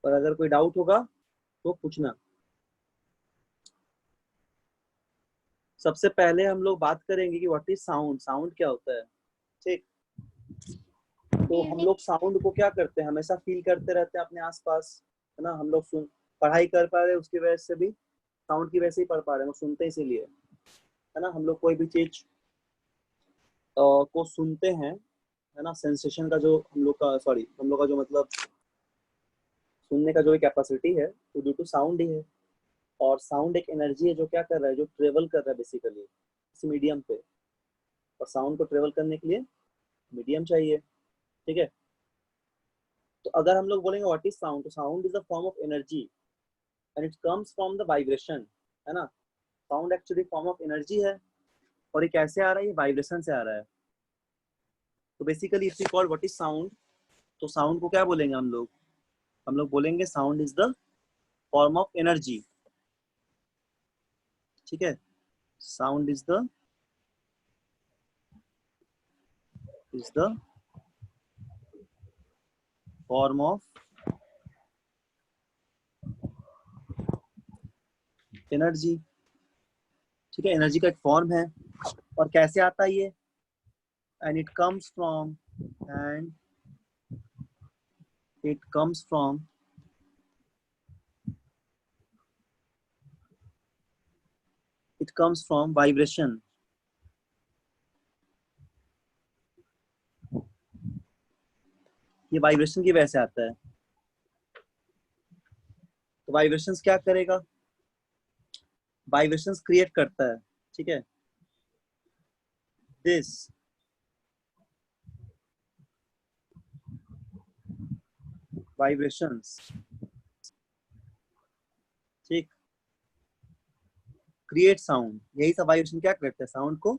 और अगर कोई डाउट होगा तो पूछना। सबसे पहले हम लोग बात करेंगे कि व्हाट इज साउंड, साउंड क्या होता है। ठीक, तो हम लोग साउंड को क्या करते हैं, हमेशा फील करते रहते हैं अपने आसपास, है ना। हम लोग सुन पढ़ाई कर पा रहे हैं उसकी वजह से भी, साउंड की वजह से ही पढ़ पा रहे हैं, वो सुनते हैं इसीलिए, है ना। हम लोग कोई भी चीज को सुनते हैं, है ना। सेंसेशन का जो हम लोग का, सॉरी, हम लोग का जो मतलब सुनने का जो कैपेसिटी है वो ड्यू टू साउंड ही है। और साउंड एक एनर्जी है जो क्या कर रहा है, जो ट्रेवल कर रहा है बेसिकली इस मीडियम पे। और साउंड को ट्रेवल करने के लिए मीडियम चाहिए, ठीक है। तो अगर हम लोग बोलेंगे व्हाट इज साउंड, तो sound is a form of energy and it comes from the vibration, है ना। Sound actually form of energy है, और ये कैसे आ रहा है, ये वाइब्रेशन से आ रहा है। तो basically if we call what is sound, तो साउंड को क्या बोलेंगे हम लोग बोलेंगे sound is the form of energy, ठीक है। Sound is the form of energy, ठीक है। एनर्जी का एक फॉर्म है। और कैसे आता है ये, and it comes from vibration. ये वाइब्रेशन की वजह से आता है। तो वाइब्रेशंस क्या करेगा, वाइब्रेशंस क्रिएट करता है, ठीक है। दिस वाइब्रेशंस, ठीक, क्रिएट साउंड। यही सब वाइब्रेशन क्या करता है, साउंड को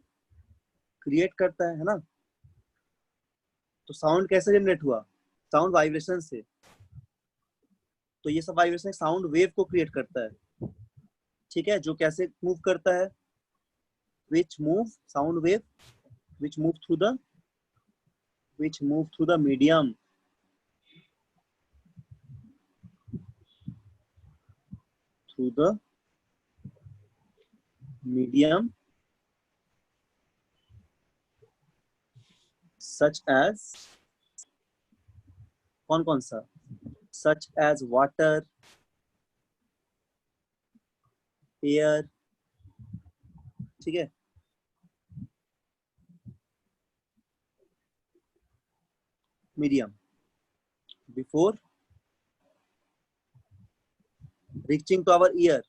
क्रिएट करता है ना। तो साउंड कैसे जनरेट हुआ, साउंड वाइब्रेशन से। तो ये सब वाइब्रेशन साउंड वेव को क्रिएट करता है, ठीक है। जो कैसे मूव करता है, which move sound wave which move through the medium, through the medium such as, कौन कौन सा, such as water, air, ठीक है। Medium before reaching to our ear,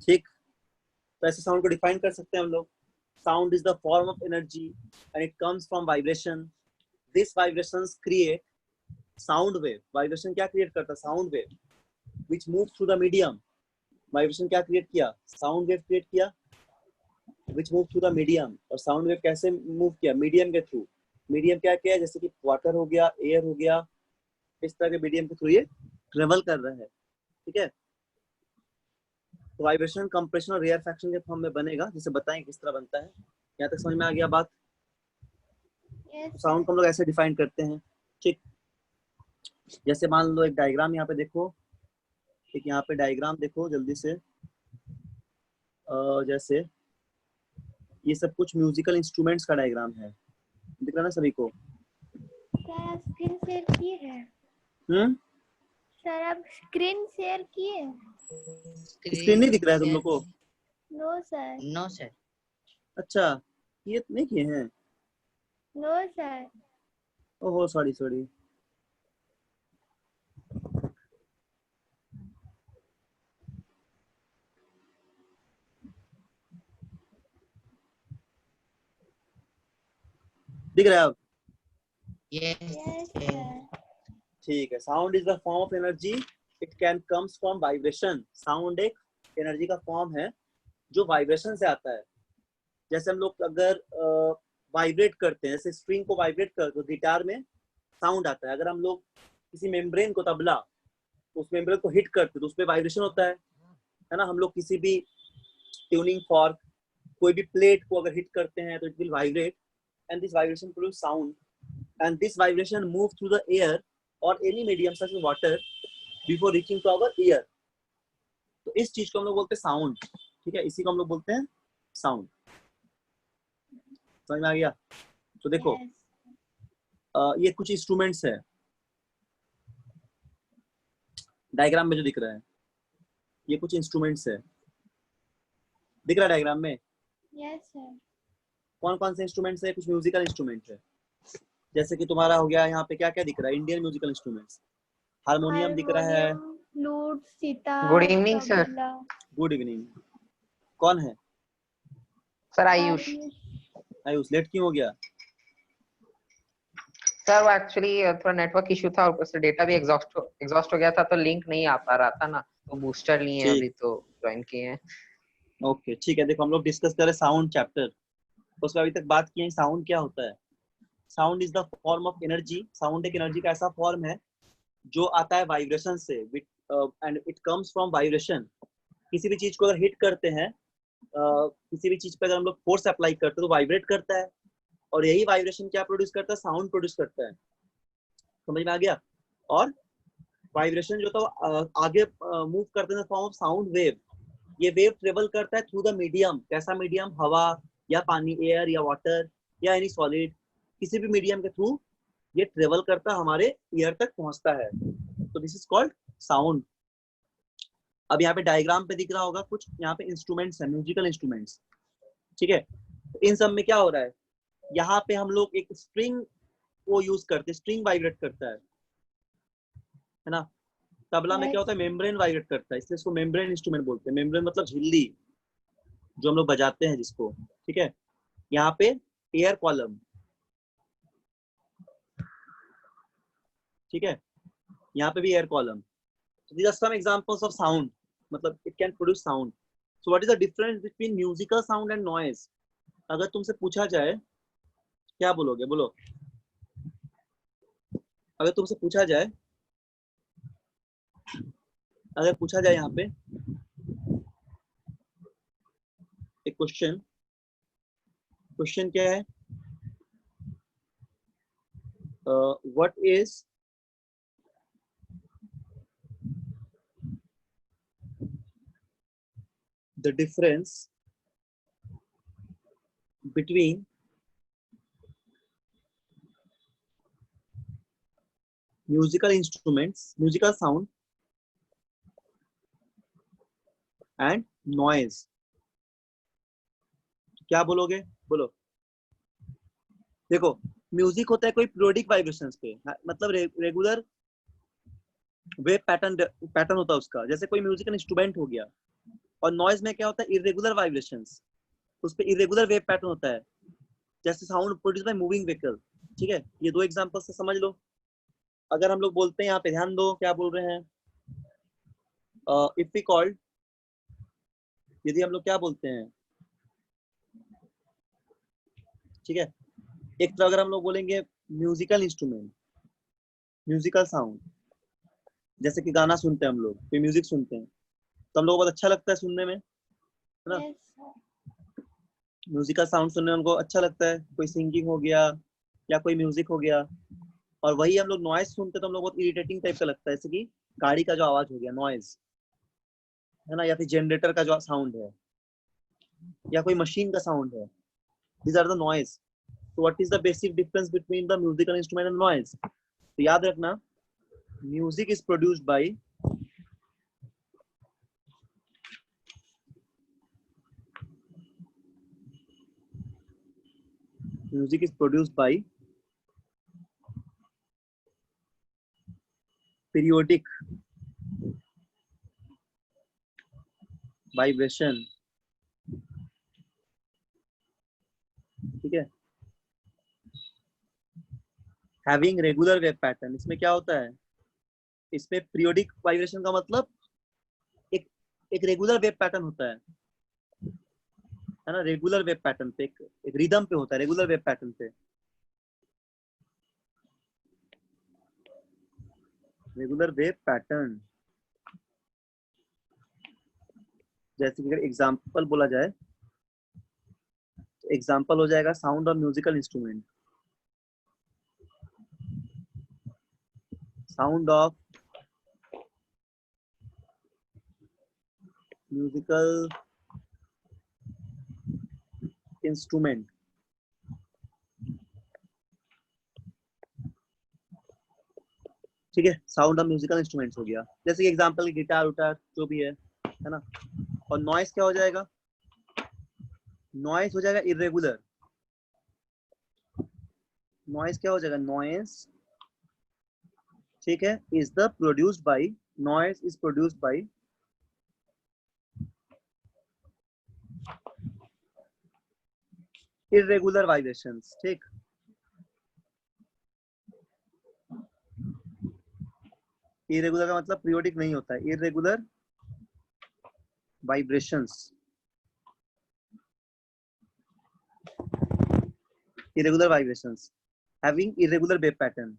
ठीक। तो ऐसे साउंड को डिफाइन कर सकते हैं हम लोग। Sound is the form of energy and it comes from vibration. This vibrations create sound wave. Vibration क्या क्रिएट करता है, sound wave, which move through the medium. Vibration क्या क्रिएट किया, साउंड वेव क्रिएट किया, which move through the medium. और sound wave कैसे move किया, medium के थ्रू। मीडियम क्या किया, जैसे कि वाटर हो गया, एयर हो गया, इस तरह के मीडियम के थ्रू ये ट्रेवल कर रहा है, ठीक है। तो वाइब्रेशन कंप्रेशन और रेयरफैक्शन के फॉर्म में बनेगा, जिसे बताएं किस तरह बनता है। यहाँ तक समझ में आ गया बात। साउंड को हम लोग ऐसे डिफाइन करते हैं, ठीक। जैसे मान लो एक डायग्राम यहाँ पे देखो, एक यहाँ पे डायग्राम देखो जल्दी से। जैसे ये सब कुछ म्यूजिकल इंस्ट्रूमेंट्स का डायग्राम है, दिख रहा ना सभी को। स्क्रीन शेयर किए हैं सर, आप स्क्रीन शेयर किए? स्क्रीन नहीं दिख रहा है तुम लोग को? No sir. No sir. अच्छा, ये नहीं किए हैं? No sir. ओहो, सॉरी सॉरी। दिख रहा है अब? ठीक है। Sound is the form of energy, it can comes from vibration. Sound एक एनर्जी का फॉर्म है जो वाइब्रेशन से आता है। जैसे हम लोग अगर वाइब्रेट करते हैं, जैसे स्ट्रिंग को वाइब्रेट करते तो गिटार में साउंड आता है। अगर हम लोग किसी मेम्ब्रेन को, तबला, तो उस मेम्ब्रेन को हिट करते तो उसमें वाइब्रेशन होता है ना। हम लोग किसी भी ट्यूनिंग फॉर्क, कोई भी प्लेट को अगर हिट करते हैं तो it will vibrate and this vibration produce sound and this vibration move through the air और any medium such as water before reaching to our ear. तो इस चीज को हम लोग बोलते हैं साउंड, ठीक है, इसी को हम लोग बोलते हैं साउंड। समझ में आ गया? तो देखो yes, ये कुछ इंस्ट्रूमेंट्स है डायग्राम में जो दिख रहा है, ये कुछ इंस्ट्रूमेंट्स है, दिख रहा है डायग्राम में? yes sir, कौन कौन से इंस्ट्रूमेंट्स है? कुछ म्यूजिकल इंस्ट्रूमेंट है, जैसे कि तुम्हारा हो गया यहाँ पे क्या क्या दिख रहा है, इंडियन म्यूजिकल इंस्ट्रूमेंट्स, हारमोनियम दिख रहा है। Harmonium, flute, good sitar, evening sir. Tabla. Good evening. कौन है? सर आयुष। आयुष, लेट क्यों हो गया? सर वो एक्चुअली थोड़ा नेटवर्क इशू था, ऊपर से डेटा भी एग्जॉस्ट हो गया था, तो लिंक नहीं आ पा रहा था ना, तो बूस्टर लिए हैं ठीक, अभी, तो ज्वाइन किए हैं। ओके ठीक है। देखो हम लोग डिस्कस करें साउंड चैप्टर, उसमें अभी तक बात की है साउंड क्या होता है। Sound is the form of energy. Sound एक एनर्जी का ऐसा फॉर्म है जो आता है वाइब्रेशन से, and it comes from vibration. किसी भी चीज को अगर हिट करते हैं, किसी भी चीज पे अगर हम लोग फोर्स अप्लाई करते हैं तो वाइब्रेट करता है, और यही वाइब्रेशन क्या प्रोड्यूस करता है? साउंड प्रोड्यूस करता है। समझ में आ गया? और वाइब्रेशन जो था आगे मूव करते हैं फॉर्म ऑफ साउंड वेव। ये वेव ट्रेवल करता है थ्रू द मीडियम। कैसा मीडियम? हवा या पानी, एयर या वाटर या एनी सॉलिड, किसी भी मीडियम के थ्रू ये ट्रेवल करता हमारे ईयर तक पहुंचता है। तो दिस इज कॉल्ड साउंड। अब यहाँ पे डायग्राम पे दिख रहा होगा कुछ, यहाँ पे इंस्ट्रूमेंट्स है, म्यूजिकल इंस्ट्रूमेंट्स, ठीक है। तो इन सब में क्या हो रहा है, यहाँ पे हम लोग एक स्ट्रिंग को यूज करते हैं, स्ट्रिंग वाइब्रेट करता है ना। तबला में क्या yes, होता है? मेम्ब्रेन वाइब्रेट करता है, इसलिए इसको मेम्ब्रेन इंस्ट्रूमेंट बोलते हैं। मेम्ब्रेन मतलब झिल्ली, जो हम लोग बजाते हैं जिसको, ठीक है। यहाँ पे एयर कॉलम, ठीक है, यहाँ पे भी air column. these are some examples of sound, मतलब it can produce sound. So what is the difference between musical sound and noise? अगर तुमसे पूछा जाए, क्या बोलोगे? बोलो। अगर तुमसे पूछा जाए, अगर पूछा जाए यहाँ पे एक क्वेश्चन, क्वेश्चन क्या है? What is the difference between musical instruments, musical sound and noise? क्या बोलोगे? बोलो। देखो, म्यूजिक होता है कोई पीरियोडिक वाइब्रेशंस पे, मतलब रेगुलर वेव पैटर्न होता है उसका, जैसे कोई म्यूजिकल इंस्ट्रूमेंट हो गया। और नॉइज में क्या होता है? इरेगुलर वाइब्रेशंस, उस पे इरेगुलर वेव पैटर्न होता है, जैसे sound produce by moving vehicle, ठीक है। ये दो एग्जांपल से समझ लो। अगर हम लोग बोलते हैं, यहाँ पे ध्यान दो क्या बोल रहे हैं, इफ वी कॉल्ड, यदि हम लोग क्या बोलते हैं, ठीक है, एक तो अगर हम लोग बोलेंगे म्यूजिकल इंस्ट्रूमेंट, म्यूजिकल साउंड, जैसे कि गाना सुनते हैं हम लोग, कोई म्यूजिक सुनते हैं तो हम लोग को बहुत अच्छा लगता है सुनने में, है ना। yes sir, म्यूजिकल साउंड सुनने में हमको अच्छा लगता है, कोई सिंगिंग हो गया या कोई म्यूजिक हो गया। और वही हम लोग नॉइज सुनते हैं तो हम लोग बहुत इरिटेटिंग टाइप का लगता है, जैसे कि गाड़ी का जो आवाज हो गया, नॉइज, है ना, या फिर जनरेटर का जो साउंड है, या कोई मशीन का साउंड है। These are the noise. तो what is the basic difference between the musical instrument and noise? तो याद रखना, music is produced by music is produced by periodic vibration, ठीक है, having regular wave pattern। इसमें क्या होता है? इसमें पीरियोडिक वाइब्रेशन का मतलब एक एक रेगुलर वेव पैटर्न होता है ना, रेगुलर वेव पैटर्न पे, एक रिदम पे होता है, रेगुलर वेव पैटर्न पे, रेगुलर वेव पैटर्न। जैसे कि अगर एग्जाम्पल बोला जाए तो एग्जाम्पल हो जाएगा sound of musical instrument, sound of musical instrument. ठीक है, साउंड ऑफ म्यूजिकल इंस्ट्रूमेंट्स हो गया, जैसे कि एग्जांपल गिटार उटार जो भी है ना। और नॉइस क्या हो जाएगा? नॉइस हो जाएगा इरेगुलर। नॉइस क्या हो जाएगा? नॉइस, ठीक है, is the produced by, noise is produced bye irregular vibrations। ठीक, irregular का मतलब पीरियोडिक नहीं होता है, irregular vibrations, irregular vibrations having irregular wave pattern,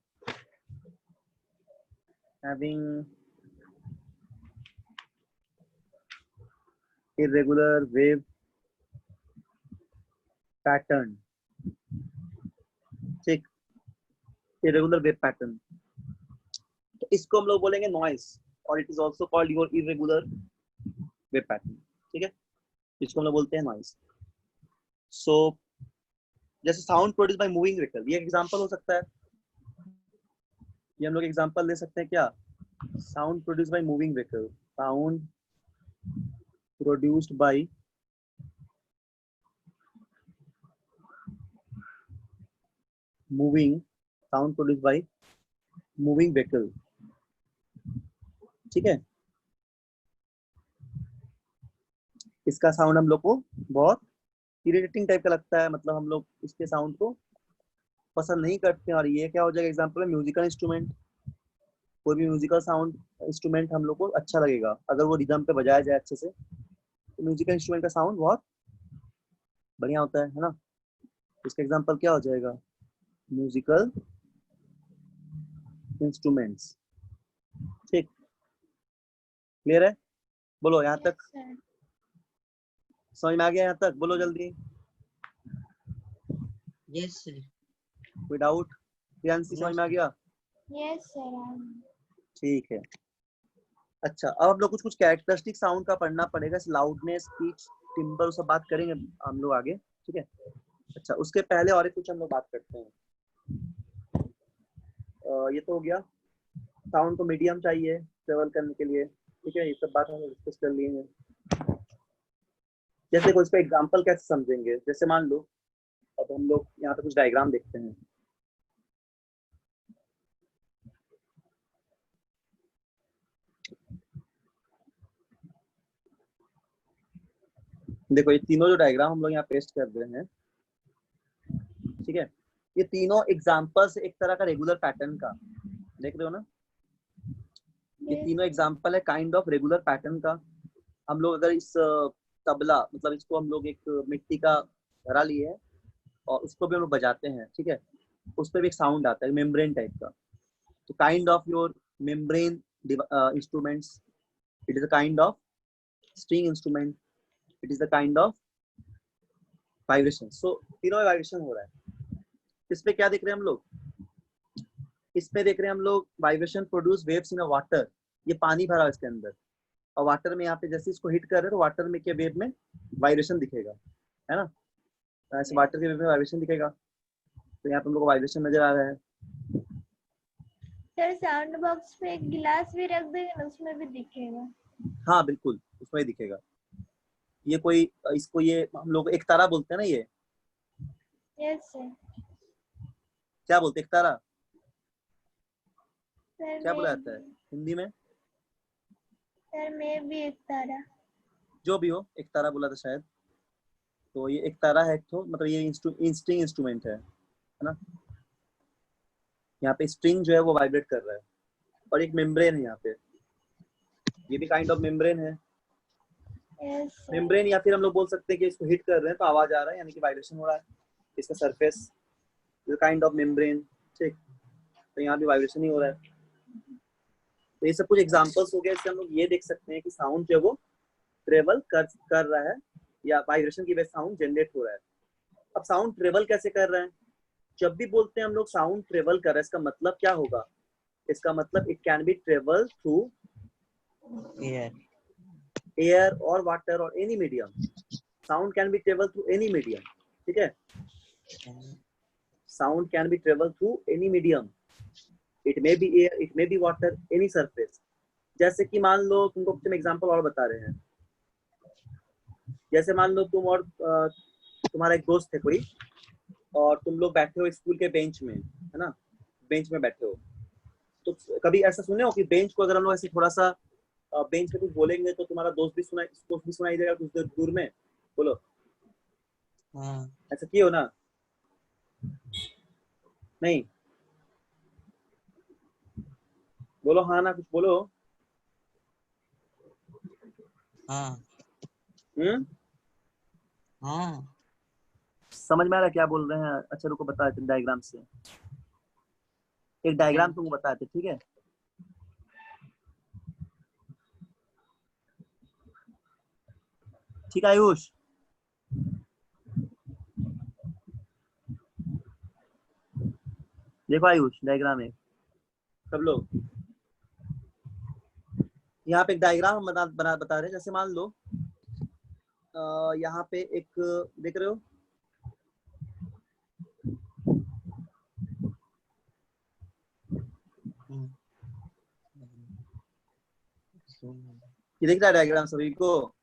having irregular wave pattern। ठीक, irregular wave pattern, तो इसको हम लोग बोलेंगे नॉइस, और it is also called your irregular wave pattern। ठीक है, इसको हम लोग बोलते हैं नॉइस। सो जैसे sound produce by moving vehicle, ये एग्जांपल हो सकता है, ये हम लोग एग्जांपल ले सकते हैं क्या? Sound produce by moving vehicle, sound produced by moving, sound produced by moving vehicle. ठीक है, इसका साउंड हम लोग को बहुत इरिटेटिंग टाइप का लगता है, मतलब हम लोग इसके साउंड को पसंद नहीं करते हैं। और ये क्या हो जाएगा? एग्जांपल है म्यूजिकल इंस्ट्रूमेंट, कोई भी म्यूजिकल साउंड इंस्ट्रूमेंट हम लोग को अच्छा लगेगा अगर वो रिदम पे बजाया जाए अच्छे से, तो म्यूजिकल इंस्ट्रूमेंट का साउंड बहुत बढ़िया होता है ना। इसका एग्जांपल क्या हो जाएगा? Musical instruments. ठीक, क्लियर है? बोलो यहाँ तक Yes, sir. समझ में आ गया? यहाँ तक बोलो जल्दी, Yes, sir. कोई डाउट? प्रियांशी समझ में आ गया? Yes, sir. ठीक है। अच्छा, अब हम लोग कुछ कुछ कैरेक्टरिस्टिक साउंड का पढ़ना पड़ेगा, लाउडनेस, पिच, टिम्बर, सब बात करेंगे हम लोग आगे। ठीक है, अच्छा उसके पहले और एक कुछ हम लोग बात करते हैं। ये तो हो गया, साउंड को मीडियम चाहिए ट्रेवल करने के लिए। ठीक है, ये सब बात हम डिस्कस कर लिए हैं। जैसे कोई इसका एग्जांपल कैसे समझेंगे? जैसे मान लो अब हम लोग यहाँ पे कुछ डायग्राम देखते हैं। देखो ये तीनों जो डायग्राम हम लोग यहाँ पेस्ट कर रहे हैं, ठीक है, ये तीनों एग्जांपल्स एक तरह का रेगुलर पैटर्न का, देख रहे हो ना? ये Yes. तीनों एग्जांपल है काइंड ऑफ रेगुलर पैटर्न का। हम लोग अगर इस तबला, मतलब इसको हम लोग एक मिट्टी का घड़ा लिए हैं और उसको भी हम लोग बजाते हैं, ठीक है, उस पर भी एक साउंड आता है मेम्ब्रेन टाइप का। तो kind of your membrane instruments, it is a kind of string instrument, it is a kind of vibration. So तीनों में वाइब्रेशन हो रहा है। इसमें क्या देख रहे हैं हम लोग? इसमें देख रहे हैं हम लोग vibration produce waves in a water. ये पानी भरा है इसके अंदर, और वाटर में यहाँ पे जैसे इसको हिट कर रहे हैं तो वाटर में के वेव में वाइब्रेशन दिखेगा, है ना? ऐसे वाटर के वेव में वाइब्रेशन दिखेगा, तो यहाँ पे हम लोग को वाइब्रेशन नजर आ रहा है। सर साउंड बॉक्स पे एक गिलास भी रख देंगे ना, उसमें भी दिखेगा। हाँ बिल्कुल, उसमें ही दिखेगा। ये कोई, इसको ये हम लोग एक तारा बोलते हैं ना, ये यस सर। क्या बोलते हैं? एक तारा सर क्या बोला मैं जाता है हिंदी में? सर मैं भी एक तारा। जो भी हो, एक तारा बोला था शायद। तो ये एक तारा है, तो मतलब ये स्ट्रिंग इंस्ट्रूमेंट है ना? यहाँ पे स्ट्रिंग जो है वो वाइब्रेट कर रहा है, और एक मेम्ब्रेन है यहाँ पे, ये भी काइंड ऑफ मेम्ब्रेन है। Yes sir. मेम्ब्रेन, या फिर हम लोग बोल सकते हैं कि इसको हिट कर रहे हैं तो आवाज आ रहा है, यानी कि वाइब्रेशन हो रहा है इसका सरफेस, काइंड ऑफ मेम्ब्रेन। ठीक, तो यहाँ भी वाइब्रेशन ही हो रहा है। तो ये सब कुछ एग्जांपल्स हो गए, इससे हम लोग ये देख सकते हैं कि साउंड जो है वो ट्रेवल कर रहा है या वाइब्रेशन की वजह से साउंड जनरेट हो रहा है। अब साउंड ट्रेवल कैसे कर रहे हैं? जब भी बोलते हैं हम लोग साउंड ट्रेवल कर रहा है, इसका मतलब क्या होगा? इसका मतलब it can be travel through air और वाटर और any medium. Sound can B travel through any medium, ठीक है? Sound can B travel through any medium, it may be air, it may be water, any surface. जैसे कि मान लो तुमको हम example और बता रहे हैं, जैसे मान लो तुम और तुम्हारा एक दोस्त है कोई, और तुम लोग बैठे हो स्कूल के बेंच में, है ना, बेंच में बैठे हो, तो कभी ऐसा सुने हो कि बेंच को अगर हम लोग ऐसे थोड़ा सा बेंच पे कुछ बोलेंगे तो तुम्हारा दोस्त भी सुनाई, उसको भी सुनाई देगा कुछ देर दूर में? बोलो, ऐसा किए हो ना? नहीं, बोलो हाँ ना, कुछ बोलो। समझ में आ रहा है क्या बोल रहे हैं? अच्छा रुको बता देते डायग्राम से, एक डायग्राम तुमको बताते, ठीक है? ठीक है आयुष, देखो आयुष डायग्राम है सब लोग, यहाँ पे एक डायग्राम हम बता रहे हैं। जैसे मान लो यहाँ पे एक, देख रहे हो, ये दिख रहा है डायग्राम सभी को?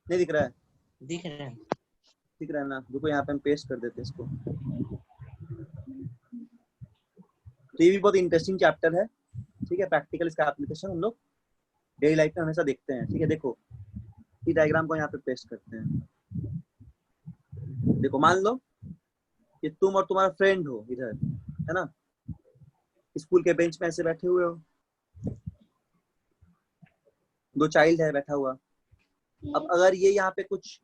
नहीं दिख रहा है? दिख रहा है। दिख रहा है ना? रुको यहाँ पे हम पेस्ट कर देते हैं इसको। तो ये भी बहुत इंटरेस्टिंग चैप्टर है, ठीक है? प्रैक्टिकल इसका एप्लीकेशन हम लोग डेली लाइफ में हमेशा देखते हैं, ठीक है? देखो ये डायग्राम को यहाँ पे पेस्ट करते हैं। देखो मान लो कि तुम और तुम्हारा फ्रेंड हो इधर, है ना, स्कूल के बेंच में ऐसे बैठे हुए हो, दो चाइल्ड है बैठा हुआ। अब अगर ये यहाँ पे कुछ,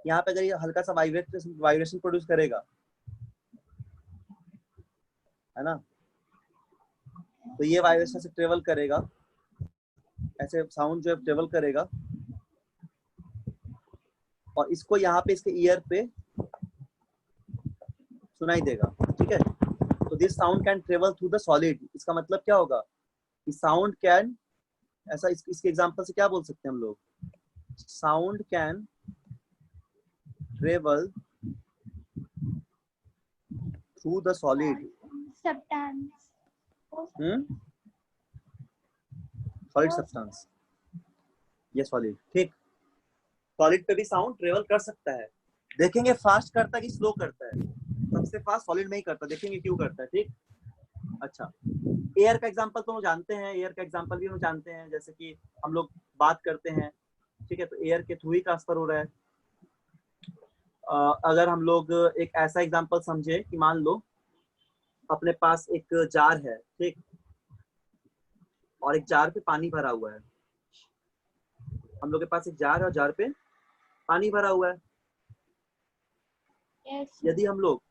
यहाँ पे अगर ये हल्का सा वाइब्रेशन प्रोड्यूस करेगा, है ना, तो ये वाइब्रेशन से ट्रेवल करेगा, ऐसे साउंड जो है ट्रेवल करेगा, और इसको यहाँ पे इसके ईयर पे सुनाई देगा, ठीक है? तो this sound can travel through the solid. इसका मतलब क्या होगा? कि साउंड कैन, ऐसा इसके एग्जांपल से क्या बोल सकते हैं हम लोग? Sound can travel through the solid substance. Solid substance, ये सॉलिड, ठीक? सॉलिड पे भी साउंड ट्रेवल कर सकता है। देखेंगे फास्ट करता है कि स्लो करता है। सबसे फास्ट सॉलिड में ही करता है, देखेंगे क्यों करता है, ठीक? अच्छा, एयर का एग्जांपल तो हम जानते हैं, एयर का एग्जांपल भी हम जानते हैं, जैसे कि हम लोग बात करते हैं, ठीक है, तो एयर के थ्रू ही ट्रांसफर हो रहा है। अगर हम लोग एक ऐसा एग्जांपल समझे कि मान लो अपने पास एक जार है, ठीक, और एक जार पे पानी भरा हुआ है। हम लोग के पास एक जार है और जार पे पानी भरा हुआ है। Yes. यदि हम लोग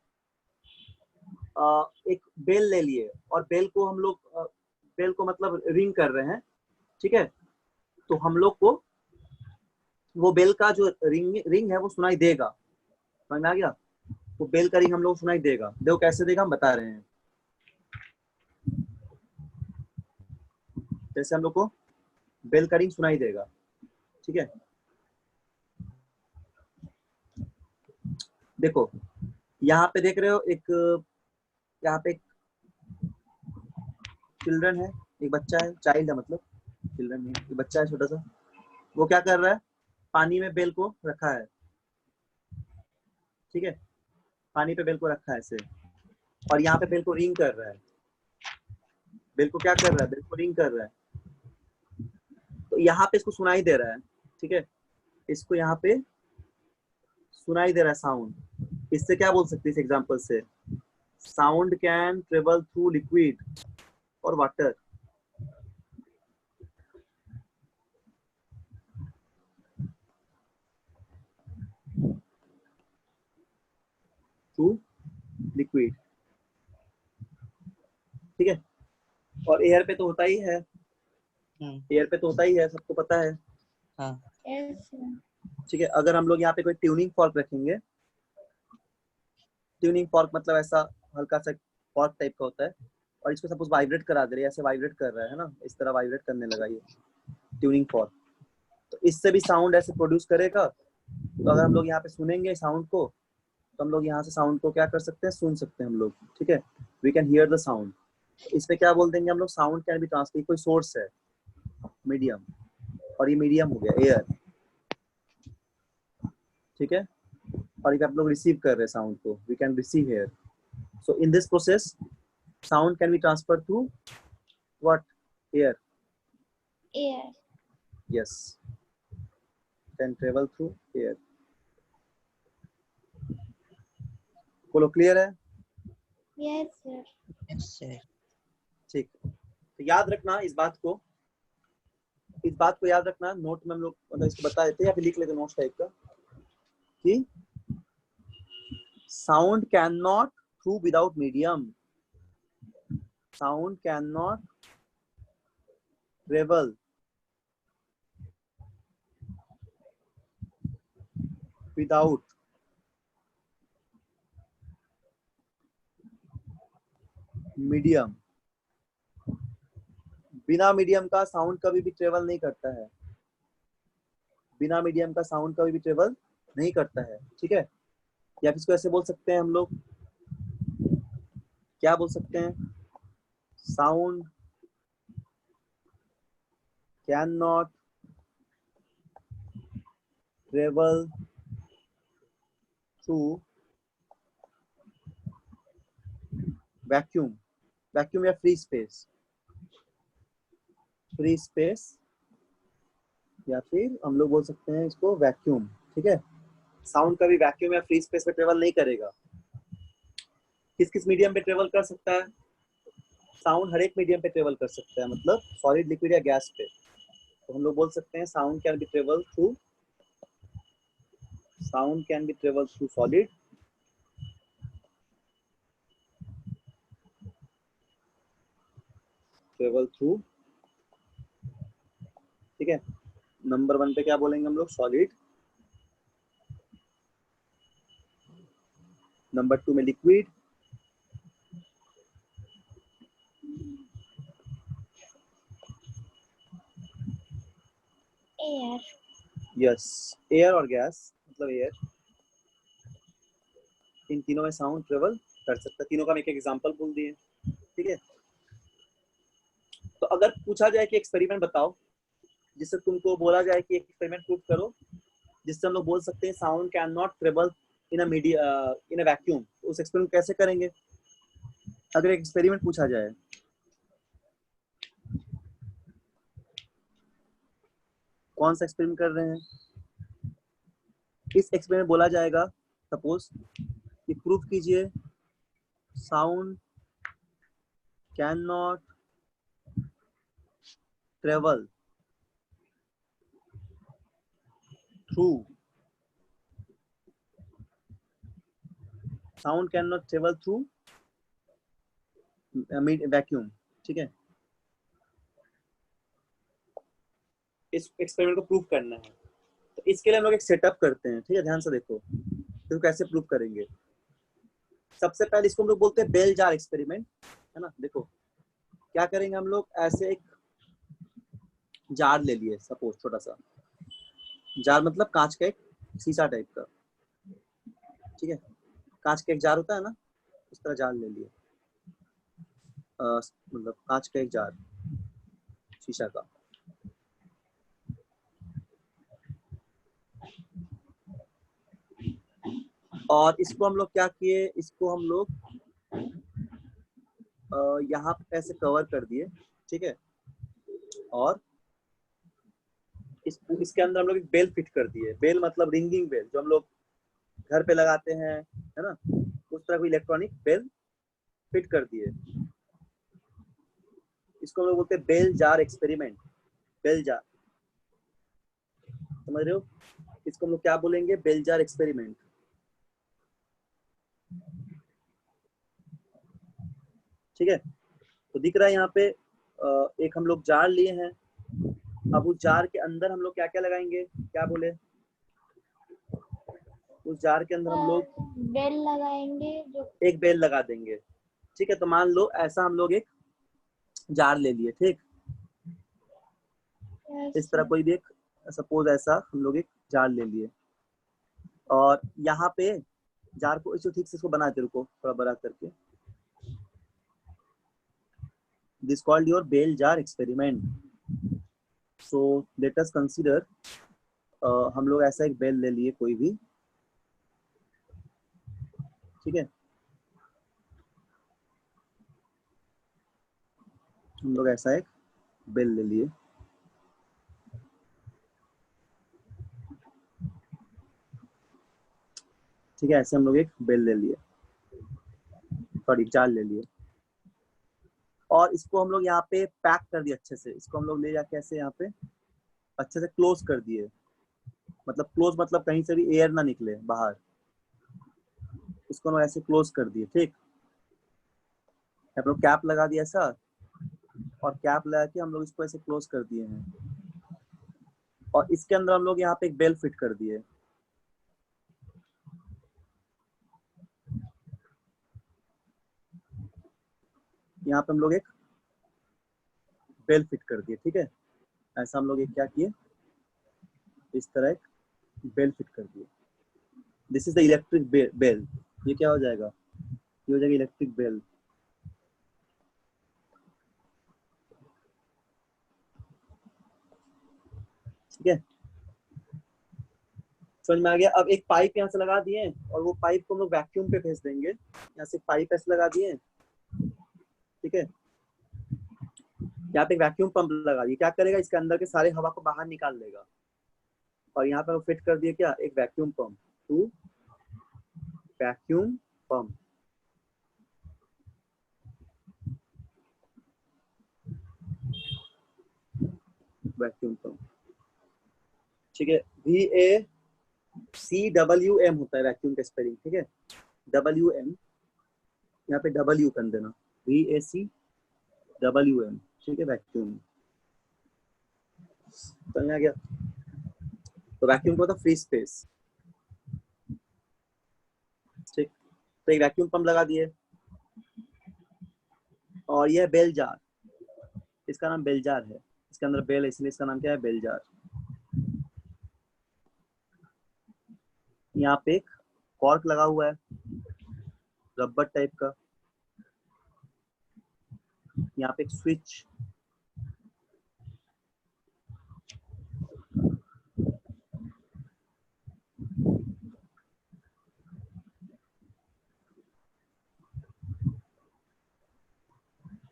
एक बेल ले लिए और बेल को हम लोग बेल को मतलब रिंग कर रहे हैं, ठीक है, तो हम लोग को वो बेल का जो रिंग है वो सुनाई देगा। समझ में आ गया? वो बेल का रिंग हम लोग सुनाई देगा। देखो कैसे देगा, हम बता रहे हैं। जैसे हम लोग को बेल का रिंग सुनाई देगा, ठीक है? देखो यहाँ पे देख रहे हो, एक यहाँ पे एक चिल्ड्रन है, एक बच्चा है, चाइल्ड है मतलब, चिल्ड्रन नहीं, एक बच्चा है छोटा सा। वो क्या कर रहा है? पानी में बेल को रखा है, ठीक है, पानी पे बेल को रखा है ऐसे, और यहाँ पे बेल को रिंग कर रहा है। बेल को क्या कर रहा है? बेल को रिंग कर रहा है। तो यहाँ पे इसको सुनाई दे रहा है, ठीक है, इसको यहाँ पे सुनाई दे रहा है साउंड। इससे क्या बोल सकते हैं इस एग्जांपल से? Sound can travel through liquid और वाटर। थ्रू लिक्विड, ठीक है, और एयर पे तो होता ही है। एयर पे तो होता ही है, सबको पता है। हाँ यस ठीक है, अगर हम लोग यहाँ पे कोई ट्यूनिंग फॉर्क रखेंगे, ट्यूनिंग फॉर्क मतलब ऐसा हल्का सा फॉर्क टाइप का होता है, और इसको सपोज वाइब्रेट करा दे रहे हैं, ऐसे वाइब्रेट कर रहा है ना, इस तरह वाइब्रेट करने लगा ये ट्यूनिंग फॉर्क, तो इससे भी साउंड ऐसे प्रोड्यूस करेगा। तो अगर हम लोग यहाँ पे सुनेंगे साउंड को, तो हम लोग यहाँ से साउंड को क्या कर सकते हैं, सुन सकते हैं हम लोग। ठीक है, we can hear the sound. इसमें क्या बोल देंगे हम लोग, साउंड कैन बी ट्रांसफर, कोई सोर्स है मीडियम, और ये मीडियम हो गया एयर। ठीक है, और ये आप लोग रिसीव कर रहे हैं साउंड को, we can receive hear. So in this process sound can be transfer through what, air. Air yes, can travel through air। बोलो क्लियर है? Yes sir yes sir. ठीक, तो याद रखना इस बात को, इस बात को याद रखना। नोट में हम लोग मतलब इसको बता देते हैं या फिर लिख लेते नोट्स टाइप का, कि sound can not through without medium, sound can not travel without medium. बिना मीडियम का साउंड कभी भी ट्रेवल नहीं करता है, बिना मीडियम का साउंड कभी भी ट्रेवल नहीं करता है। ठीक है, या फिर इसको ऐसे बोल सकते हैं हम लोग, क्या बोल सकते हैं, sound can not travel through vacuum, vacuum या फ्री स्पेस, फ्री स्पेस, या फिर हम लोग बोल सकते हैं इसको वैक्यूम। ठीक है, साउंड कभी वैक्यूम या फ्री स्पेस पे ट्रेवल नहीं करेगा। किस किस मीडियम पे ट्रेवल कर सकता है? साउंड हर एक मीडियम पे ट्रेवल कर सकता है, मतलब सॉलिड, लिक्विड या गैस पे। तो हम लोग बोल सकते हैं sound can B travel through, sound can B travel through solid, travel through. ठीक है, नंबर 1 पे क्या बोलेंगे हम लोग, सॉलिड। नंबर 2 में लिक्विड, एयर यस, एयर और गैस, मतलब एयर। इन तीनों में साउंड ट्रेवल कर सकता है, तीनों का मैं एक एग्जांपल बोल दिए। ठीक है, तो अगर पूछा जाए कि एक्सपेरिमेंट बताओ जिससे तुमको बोला जाए कि एक्सपेरिमेंट प्रूव करो जिससे हम लोग बोल सकते हैं sound can not travel in a media, in a vacuum, उस एक्सपेरिमेंट कैसे करेंगे? अगर एक एक्सपेरिमेंट पूछा जाए, कौन सा एक्सपेरिमेंट कर रहे हैं? इस एक्सपेरिमेंट बोला जाएगा सपोज कि प्रूव कीजिए sound can not travel through, sound can not travel through vacuum. ठीक है, इस एक्सपेरिमेंट को प्रूव करना है, तो इसके लिए हम लोग एक सेटअप करते हैं। ठीक है, ध्यान से देखो तो कैसे प्रूव करेंगे। सबसे पहले इसको हम लोग बोलते हैं बेल जार एक्सपेरिमेंट, है ना। देखो क्या करेंगे हम लोग, ऐसे एक जार ले लिए, सपोज छोटा सा जार, मतलब कांच का एक शीशा टाइप का। ठीक है, कांच का एक जार होता है ना, इस तरह जार ले लिए, मतलब कांच का एक जार शीशा का। और इसको हम लोग क्या किए, इसको हम लोग यहाँ पे ऐसे कवर कर दिए। ठीक है, और इसके अंदर हम लोग एक बेल फिट कर दिए। बेल मतलब रिंगिंग बेल, जो हम लोग घर पे लगाते हैं, है ना, उस तरह कोई इलेक्ट्रॉनिक बेल फिट कर दिए। इसको हम लोग बोलते हैं bell jar experiment, bell jar, समझ रहे हो? इसको हम लोग क्या बोलेंगे, बेल जार एक्सपेरिमेंट। ठीक है, तो दिख रहा है यहाँ पे एक हम लोग जार लिए हैं, अब उस जार के अंदर हम लोग क्या क्या लगाएंगे, क्या बोले? उस जार के अंदर हम लोग बेल लगाएंगे जो एक बेल लगा देंगे। ठीक है, तो मान लो ऐसा हम लोग एक जार ले लिए, ठीक, इस तरह कोई भी एक, सपोज ऐसा हम लोग एक जार ले लिए, और यहाँ पे जार को इसको ठीक से इसको बनाते, रुको थोड़ा बड़ा करके, this called your bell jar experiment. So let us consider, हम लोग ऐसा एक बेल ले लिए कोई भी, ठीक है, हम लोग ऐसा एक बेल ले लिए, ठीक है, ऐसे हम लोग एक बेल ले लिए, सॉरी जार ले लिए, और इसको हम लोग यहाँ पे पैक कर दिए अच्छे से, इसको हम लोग ले जाके ऐसे यहाँ पे अच्छे से क्लोज कर दिए, मतलब क्लोज मतलब कहीं से भी एयर ना निकले बाहर, इसको हम लोग ऐसे क्लोज कर दिए, ठीक, हम लोग कैप लगा दिया ऐसा, और कैप लगा के हम लोग इसको ऐसे क्लोज कर दिए हैं, और इसके अंदर हम लोग यहाँ पे एक बेल फिट कर दिए, यहाँ पे हम लोग एक बेल फिट कर दिए, ठीक है, ऐसा हम लोग एक क्या किए, इस तरह एक बेल फिट कर दिए, this is the electric bell, ये क्या हो जाएगा, ये हो जाएगा इलेक्ट्रिक बेल। ठीक है, समझ में आ गया? अब एक पाइप यहाँ से लगा दिए, और वो पाइप को हम लोग वैक्यूम पे भेज देंगे, यहाँ से पाइप ऐसे लगा दिए, ठीक है, यहाँ पे एक वैक्यूम पंप लगा दिए, क्या करेगा, इसके अंदर के सारे हवा को बाहर निकाल लेगा, और यहाँ पे फिट कर दिए क्या, एक vacuum pump, two vacuum pump, vacuum pump, ठीक है, VACWM होता है वैक्यूम का स्पेलिंग, ठीक है, WM, यहाँ पे W कर देना, VACWM, ठीक है, वैक्यूम, समझ आ गया? तो वैक्यूम को होता फ्री स्पेस, ठीक, तो एक वैक्यूम पंप लगा दिए, और यह बेल जार, इसका नाम बेल जार है, इसके अंदर बेल है इसलिए इसका नाम क्या है, बेल जार। यहाँ पे एक कॉर्क लगा हुआ है रबर टाइप का, यहाँ पे एक स्विच,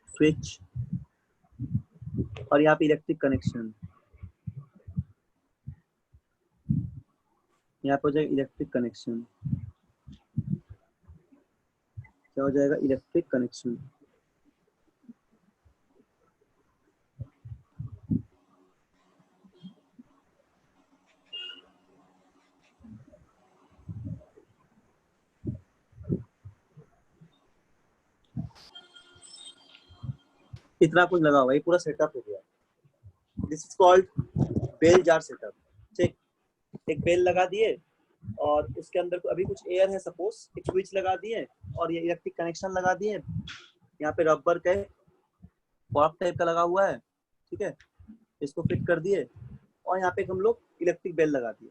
स्विच, और यहाँ पे इलेक्ट्रिक कनेक्शन, यहाँ पे हो जाएगा इलेक्ट्रिक कनेक्शन, क्या हो जाएगा, इलेक्ट्रिक कनेक्शन। इतना कुछ लगा हुआ है, ये पूरा सेटअप हो गया, this is called bell jar setup, ठीक, एक बेल लगा दिए, और उसके अंदर अभी कुछ एयर है, सपोज एक स्विच लगा दिए, और ये इलेक्ट्रिक कनेक्शन लगा दिए, यहाँ पे रबर का कॉर्क टाइप का लगा हुआ है, ठीक है, इसको फिट कर दिए, और यहाँ पे हम लोग इलेक्ट्रिक बेल लगा दिए।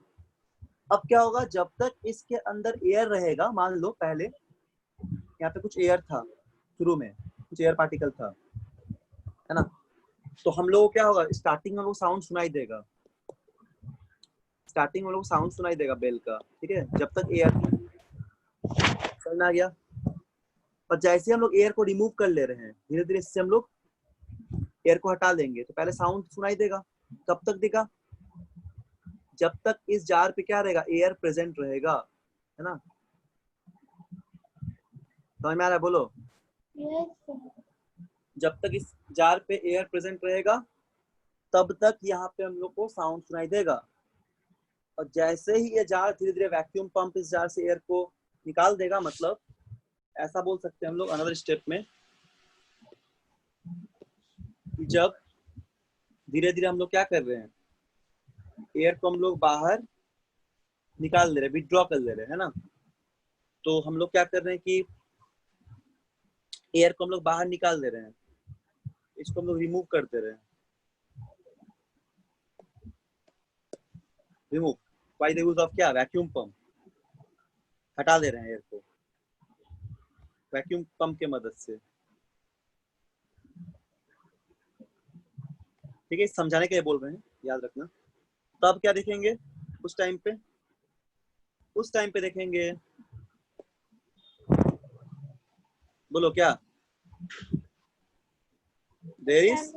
अब क्या होगा, जब तक इसके अंदर एयर रहेगा, मान लो पहले यहाँ पे कुछ एयर था, शुरू में कुछ एयर पार्टिकल था, है ना, तो हम लोग क्या होगा, स्टार्टिंग में लोग साउंड सुनाई देगा, स्टार्टिंग में लोग साउंड सुनाई देगा बेल का, ठीक है, जब तक एयर, समझ में आ गया? और जैसे हम लोग एयर को रिमूव कर ले रहे हैं, धीरे धीरे इससे हम लोग एयर को हटा देंगे, तो पहले साउंड सुनाई देगा, कब तक देगा, जब तक इस जार पे क्या रहेगा, एयर प्रेजेंट रहेगा, है ना, समझ में आ रहा है, बोलो, यस जब तक इस जार पे एयर प्रेजेंट रहेगा तब तक यहाँ पे हम लोग को साउंड सुनाई देगा, और जैसे ही ये जार धीरे धीरे वैक्यूम पंप इस जार से एयर को निकाल देगा, मतलब ऐसा बोल सकते हैं हम लोग अनदर स्टेप में, जब धीरे धीरे हम लोग क्या कर रहे हैं, एयर को हम लोग बाहर निकाल दे रहे हैं, विड्रॉ कर ले रहे हैं, है ना। तो हम लोग क्या कर रहे हैं कि एयर को हम लोग बाहर निकाल दे रहे हैं, इसको हम लोग रिमूव कर दे रहे हैं, remove by the use of क्या, वैक्यूम पंप, हटा दे रहे हैं एयर को वैक्यूम पंप के मदद से। ठीक है, समझाने के लिए बोल रहे हैं, याद रखना। तो अब क्या देखेंगे उस टाइम पे, उस टाइम पे देखेंगे, बोलो क्या, देयर इज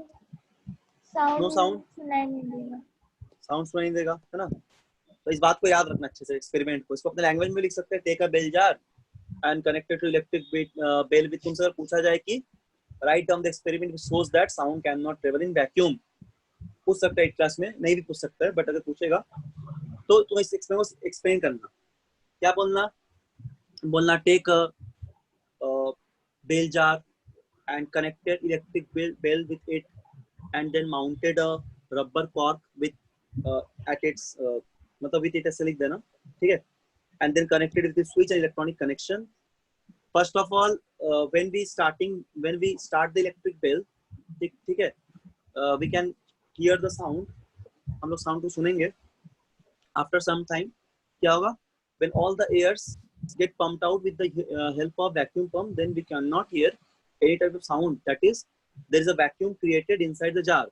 नो साउंड, सुनाई नहीं देगा। साउंड सुनाई देगा, है ना। तो इस बात को याद रखना अच्छे से, एक्सपेरिमेंट को, इसको अपने लैंग्वेज में लिख सकते हैं, take a bell jar and connected to electric bell with, तुमसे अगर पूछा जाए कि write down the experiment which shows that sound can not travel in vacuum, पूछ सकता है एक क्लास में, नहीं भी पूछ सकता है, बट अगर पूछेगा तो तुम इस एक्सपेरिमेंट को एक्सप्लेन करना। क्या बोलना, बोलना take a bell jar and connected electric bell with it, and then mounted a rubber cork with at its मतलब with it ऐसे लिख देना, ठीक है, and then connected with the switch and electronic connection. First of all, when we start the electric bell, ठीक है, we can hear the sound, हम लोग साउंड को सुनेंगे। After some time क्या होगा, when all the airs get pumped out with the help of vacuum pump, then we cannot hear any type of sound, that is there is a vacuum created inside the jar.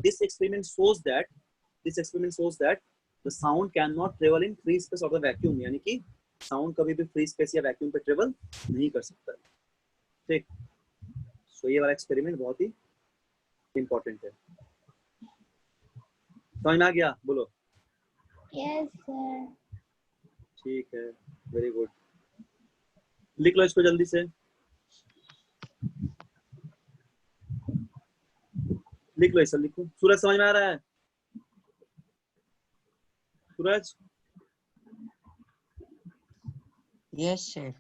This experiment shows that the sound cannot travel in free space of the vacuum, यानी कि sound कभी भी free space या vacuum पे travel नहीं कर सकता, ठीक। सो ये वाला एक्सपेरिमेंट बहुत ही इंपॉर्टेंट है। समझ में आ गया, बोलो। Yes sir. ठीक है, वेरी गुड, लिख लो इसको जल्दी से, लिख लो, ऐसा लिखो। सूरज समझ में आ रहा है, सूरज? Yes sir.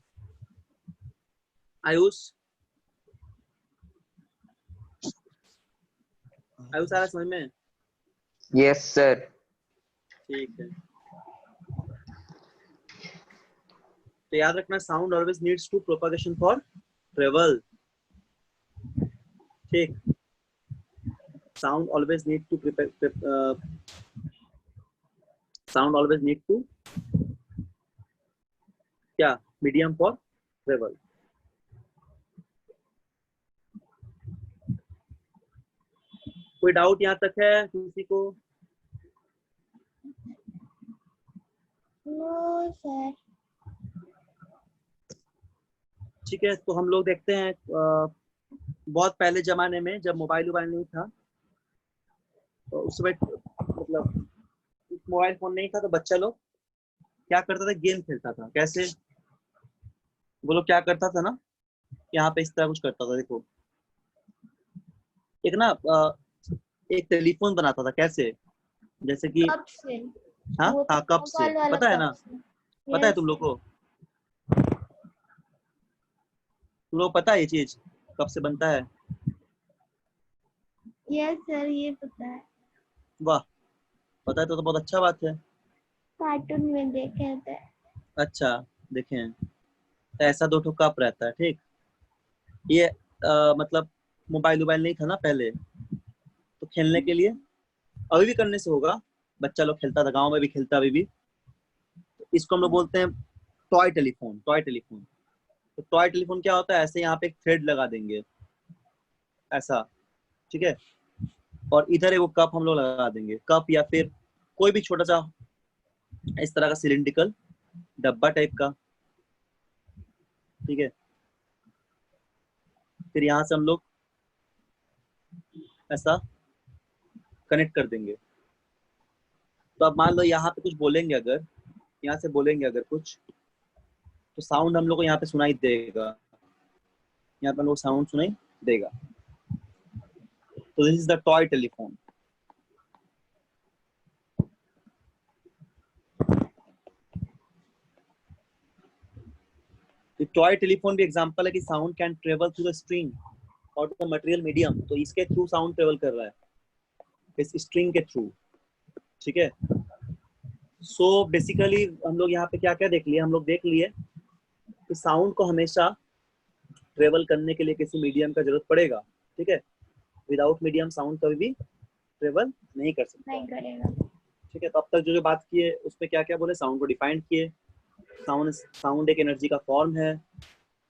आयुष, आयुष आ रहा है समझ में? Yes sir. ठीक है, तो याद रखना, sound always needs to propagation for travel, ठीक। Sound always need to sound always need to क्या, मीडियम फॉर ट्रेवल। कोई डाउट यहाँ तक है किसी को? No sir. ठीक है, तो हम लोग देखते हैं बहुत पहले जमाने में जब मोबाइल नहीं था, तो उस समय मतलब मोबाइल फोन नहीं था, तो बच्चा लोग क्या करता था, गेम खेलता था। कैसे, वो लोग क्या करता था ना, यहाँ पे इस तरह कुछ करता था, देखो एक ना एक टेलीफोन बनाता था, कैसे, जैसे कि कब से? हाँ वो तो हाँ, कब से, मोबाइल वाला पता है कब ना, से? पता है यस तुम लोग को, तुम लोग पता है ये चीज कब से बनता है? यस सर, ये पता है, वाह, पता है तो बहुत अच्छा बात है। कार्टून में देखे थे। अच्छा, देखें, तो ऐसा दो ठो कप रहता है, ठीक। ये मतलब मोबाइल नहीं था ना पहले, तो खेलने के लिए, अभी भी करने से होगा, बच्चा लोग खेलता था, गांव में भी खेलता अभी भी, तो इसको हम लोग बोलते हैं टॉय टेलीफोन। टॉय टेलीफोन, तो टॉय टेलीफोन क्या होता है, ऐसे यहाँ पे एक थ्रेड लगा देंगे ऐसा, ठीक है, और इधर एक कप हम लोग लगा देंगे, कप या फिर कोई भी छोटा सा इस तरह का सिलिंड्रिकल डब्बा टाइप का, ठीक है। फिर यहाँ से हम लोग ऐसा कनेक्ट कर देंगे। तो अब मान लो यहाँ पे कुछ बोलेंगे, अगर यहाँ से बोलेंगे अगर कुछ, तो साउंड हम लोग को यहाँ पे सुनाई देगा, यहाँ पे हम लोग साउंड सुनाई देगा। तो this is the toy telephone. Toy telephone भी एग्जांपल है कि sound can travel through the string और द मटेरियल मीडियम, तो इसके थ्रू साउंड ट्रेवल कर रहा है। इस स्ट्रिंग के थ्रू, ठीक है। सो बेसिकली हम लोग यहाँ पे क्या क्या देख लिए, हम लोग देख लिए कि साउंड को हमेशा ट्रेवल करने के लिए किसी मीडियम का जरूरत पड़ेगा, ठीक है। विदाउट मीडियम साउंड कभी भी ट्रेवल नहीं कर सकता, नहीं करेगा। ठीक है। तो अब तक जो जो बात किए उसमें क्या क्या बोले, साउंड को डिफाइन किए। साउंड एक एनर्जी का फॉर्म है,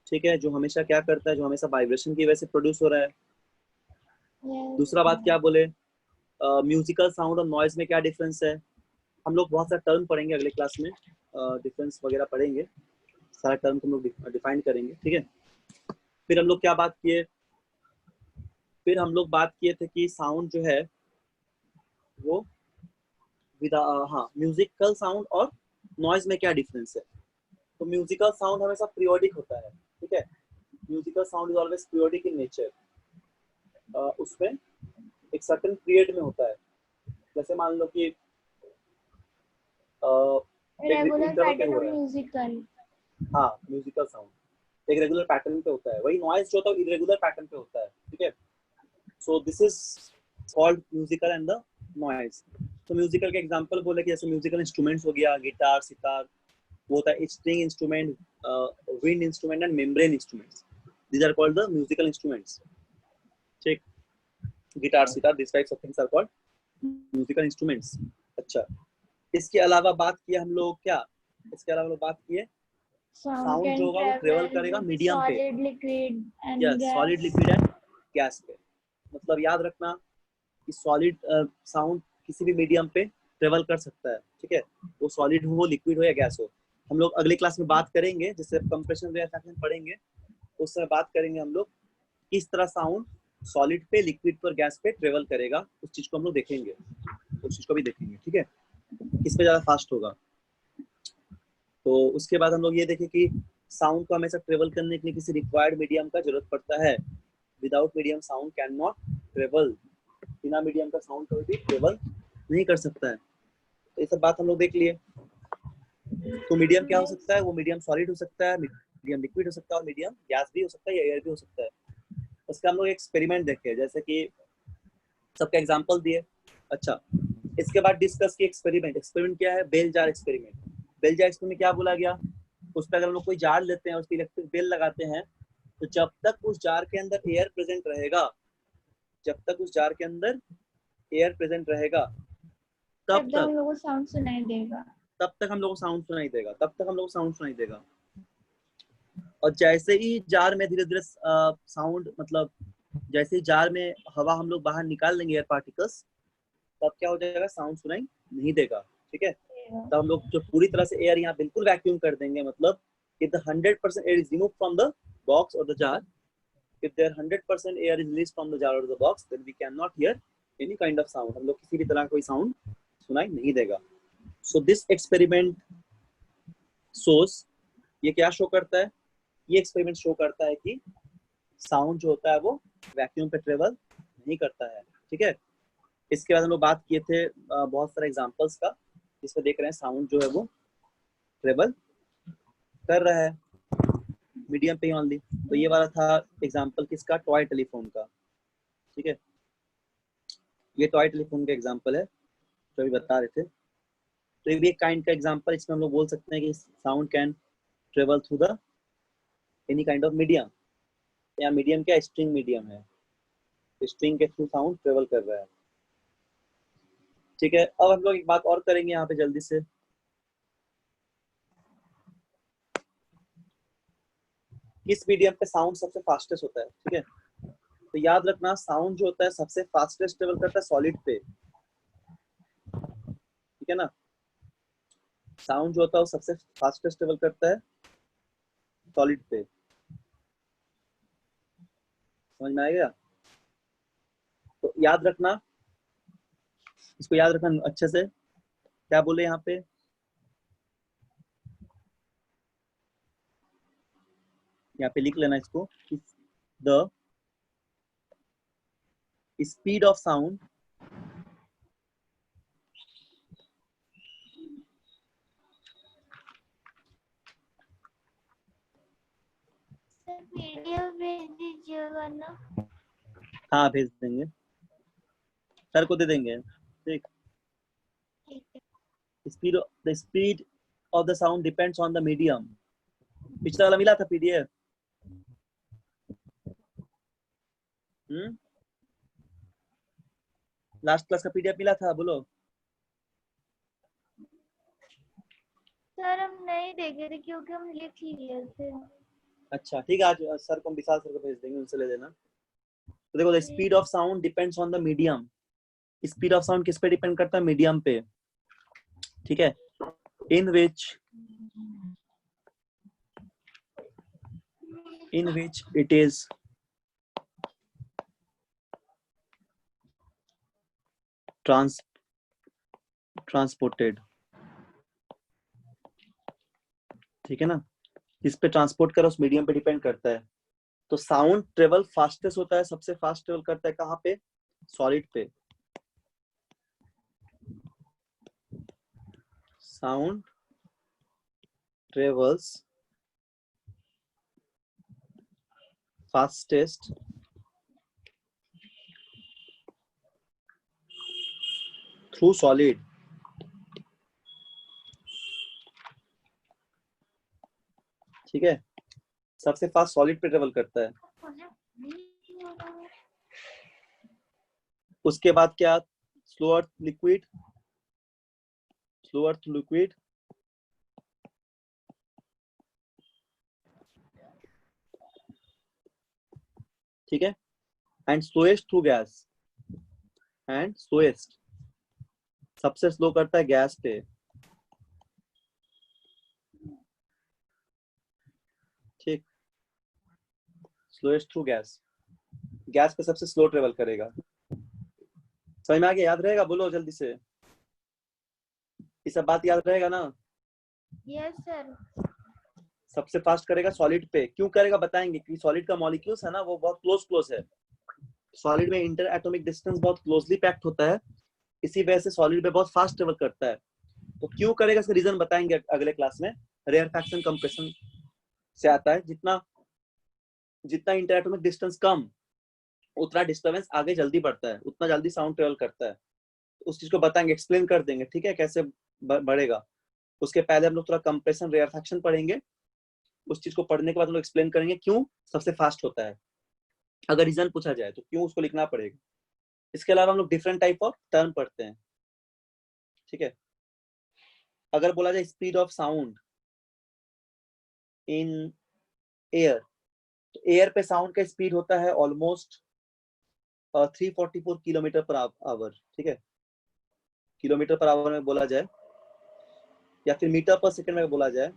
ठीक है, जो हमेशा क्या करता है, जो हमेशा वाइब्रेशन की वजह से प्रोड्यूस हो रहा है। Yes. दूसरा बात क्या बोले, म्यूजिकल साउंड और नॉइज में क्या डिफरेंस है। हम लोग बहुत सारा टर्म पढ़ेंगे अगले क्लास में, डिफरेंस वगैरह पढ़ेंगे, सारा टर्म को हम लोग डिफाइन करेंगे, ठीक है। फिर हम लोग क्या बात किए, फिर हम लोग बात किए थे कि साउंड जो है वो हाँ, म्यूजिकल साउंड और नॉइज में क्या डिफरेंस है। तो म्यूजिकल साउंड हमेशा पीरियोडिक होता है, ठीक है। Musical sound is always periodic in nature, उसमें एक सर्टेन पीरियड में होता है। जैसे मान लो कि एक रेगुलर इंटरवल पे पैटर्न हो ऑफ रहा है, म्यूजिकल। हाँ, म्यूजिकल साउंड एक रेगुलर पैटर्न पे होता है, वही नॉइज जो होता है इरेगुलर पैटर्न पे होता है, ठीक है। So this is called musical and the noise. तो म्यूजिकल के एग्जांपल बोले कि जैसे म्यूजिकल इंस्ट्रूमेंट्स हो गया, गिटार, सितार, वो होता है string instrument, wind instrument and membrane instruments, these are called the musical instruments, ठीक। Guitar, sitar, this types of things are called musical instruments. अच्छा, इसके अलावा बात किए हम लोग क्या, इसके अलावा हम लोग बात किए Sound साउंड जो can होगा वो ट्रेवल travel करेगा with मीडियम पे, solid, liquid and yes, solid, gas. Liquid and gas पे। मतलब याद रखना कि सॉलिड साउंड किसी भी मीडियम पे ट्रेवल कर सकता है, ठीक है, वो सॉलिड हो, लिक्विड हो या गैस हो। हम लोग अगले क्लास में बात करेंगे, जैसे कंप्रेशन रिएक्शन पढ़ेंगे उस समय बात करेंगे हम लोग किस तरह साउंड सॉलिड पे, लिक्विड पर, गैस पे ट्रेवल करेगा, उस चीज को हम लोग देखेंगे, उस चीज को भी देखेंगे, ठीक है, किस पे ज्यादा फास्ट होगा। तो उसके बाद हम लोग ये देखें कि साउंड को हमेशा ट्रेवल करने के लिए किसी रिक्वायर्ड मीडियम का जरूरत पड़ता है। Without medium sound can not travel, बिना मीडियम का साउंड कभी भी ट्रेवल नहीं कर सकता है। तो ये सब बात हम लोग देख लिए। तो मीडियम क्या हो सकता है, वो मीडियम सॉलिड हो सकता है, मीडियम लिक्विड हो सकता है, और मीडियम गैस भी हो सकता है या एयर भी हो सकता है। उसका हम लोग एक्सपेरिमेंट देखे, जैसे कि सबका एग्जांपल दिए। अच्छा, इसके बाद डिस्कस की एक्सपेरिमेंट। एक्सपेरिमेंट क्या है, bell jar experiment. Bell jar experiment क्या बोला गया, उस पर अगर हम लोग कोई जार लेते हैं और उसकी इलेक्ट्रिक बेल लगाते हैं, तो जब तक उस जार के अंदर एयर प्रेजेंट रहेगा, जब तक उस जार के अंदर एयर प्रेजेंट रहेगा, तब तब तक हम तक लोगों को साउंड सुनाई देगा। तब तक हम लोग को साउंड सुनाई देगा, तब तक हम लोग को साउंड सुनाई देगा। और जैसे ही जार में धीरे धीरे साउंड, मतलब जैसे ही जार में हवा हम लोग बाहर निकाल लेंगे, एयर पार्टिकल्स, तब क्या हो जाएगा, साउंड सुनाई नहीं देगा, ठीक है। तो हम लोग जो पूरी तरह से एयर यहाँ बिल्कुल वैक्यूम कर देंगे, मतलब if the 100% air is removed from the box or the jar, if there 100% air is released from the jar or the box, then we cannot hear any kind of sound, हम लोग किसी भी तरह का कोई साउंड सुनाई नहीं देगा। So this experiment shows, ये क्या शो करता है, ये एक्सपेरिमेंट शो करता है कि साउंड जो होता है वो वैक्यूम पे ट्रेवल नहीं करता है, ठीक है। इसके बाद हम लोग बात किए थे बहुत सारे एग्जांपल्स का, जिसमें देख रहे हैं साउंड जो है वो ट्रेवल कर रहा है मीडियम पे ओनली। तो ये वाला था एग्जांपल किसका, टॉय टेलीफोन का, ठीक है। ये टॉय टेलीफोन का एग्जांपल है जो अभी बता रहे थे। तो ये भी एक काइंड का एग्जांपल, इसमें हम लोग बोल सकते हैं कि sound can travel through the any kind of medium, या मीडियम क्या, स्ट्रिंग मीडियम है, स्ट्रिंग के थ्रू साउंड ट्रेवल कर रहा है, ठीक है। अब हम लोग एक बात और करेंगे यहाँ पे जल्दी से, किस मीडियम पे साउंड सबसे फास्टेस्ट होता है, ठीक है। तो याद रखना, साउंड जो होता है सबसे फास्टेस्ट ट्रेवल करता है सॉलिड पे, ठीक है ना। साउंड जो होता है वो सबसे फास्टेस्ट ट्रेवल करता है सॉलिड पे, समझ में आएगा। तो याद रखना, इसको याद रखना अच्छे से, क्या बोले यहाँ पे, यहाँ पे लिख लेना इसको, the speed of sound video भेज दीजिएगा ना। हाँ भेज देंगे। सर को दे देंगे। ठीक, ठीक है। the speed of the sound depends on the medium। पिछला वाला मिला था पीडीएफ। लास्ट क्लास का पीडीएफ मिला था, बोलो। सर हम नहीं देखे थे क्योंकि हम लिख लिए थे। अच्छा ठीक है, आज सर को, विशाल सर को भेज देंगे, उनसे ले लेना। तो देखो, the speed of sound depends on the medium. Speed of sound किस पे डिपेंड करता है? मीडियम पे। ठीक है, इन विच इट इज ट्रांसपोर्टेड। ठीक है ना, जिस पे ट्रांसपोर्ट करो उस मीडियम पे डिपेंड करता है। तो साउंड ट्रेवल फास्टेस्ट होता है, सबसे फास्ट ट्रेवल करता है कहाँ पे? सॉलिड पे। Sound travels fastest through solid. ठीक है, सबसे फास्ट सॉलिड पे ट्रेवल करता है। उसके बाद क्या? Slower liquid, slower to liquid, ठीक है, and slowest through gas. And slowest सबसे स्लो करता है गैस पे। ठीक, स्लोएस्ट थ्रू गैस, गैस पे सबसे स्लो ट्रेवल करेगा। समझ में आ गया? याद रहेगा? बोलो जल्दी से, ये सब बात याद रहेगा ना? Yes sir. सबसे फास्ट करेगा सॉलिड पे। क्यों करेगा बताएंगे, क्योंकि सॉलिड का मॉलिक्यूल्स है ना, वो बहुत क्लोज है। सॉलिड में इंटर एटॉमिक डिस्टेंस बहुत क्लोजली पैक्ड होता है, इसी वजह से सॉलिड पे बहुत फास्ट ट्रेवल करता है। तो क्यों करेगा, इसका रीजन बताएंगे अगले क्लास में। रेयरफैक्शन कंप्रेशन से आता है। जितना जितना इंटर एटॉमिक डिस्टेंस कम, उतना डिस्टर्बेंस आगे जल्दी बढ़ता है, उतना जल्दी साउंड ट्रेवल करता है। उस चीज को बताएंगे, एक्सप्लेन कर देंगे, ठीक है, कैसे बढ़ेगा। उसके पहले हम लोग थोड़ा कंप्रेशन रेयरफैक्शन पढ़ेंगे। उस चीज को पढ़ने के बाद हम लोग एक्सप्लेन करेंगे क्यों सबसे फास्ट होता है। अगर रीजन पूछा जाए तो क्यों, उसको लिखना पड़ेगा। इसके अलावा हम लोग डिफरेंट टाइप ऑफ टर्म पढ़ते हैं। ठीक है, अगर बोला जाए speed of sound in air, तो एयर पे साउंड का स्पीड होता है ऑलमोस्ट 344 किलोमीटर पर आवर। ठीक है, किलोमीटर पर आवर में बोला जाए या फिर मीटर पर सेकंड में बोला जाए,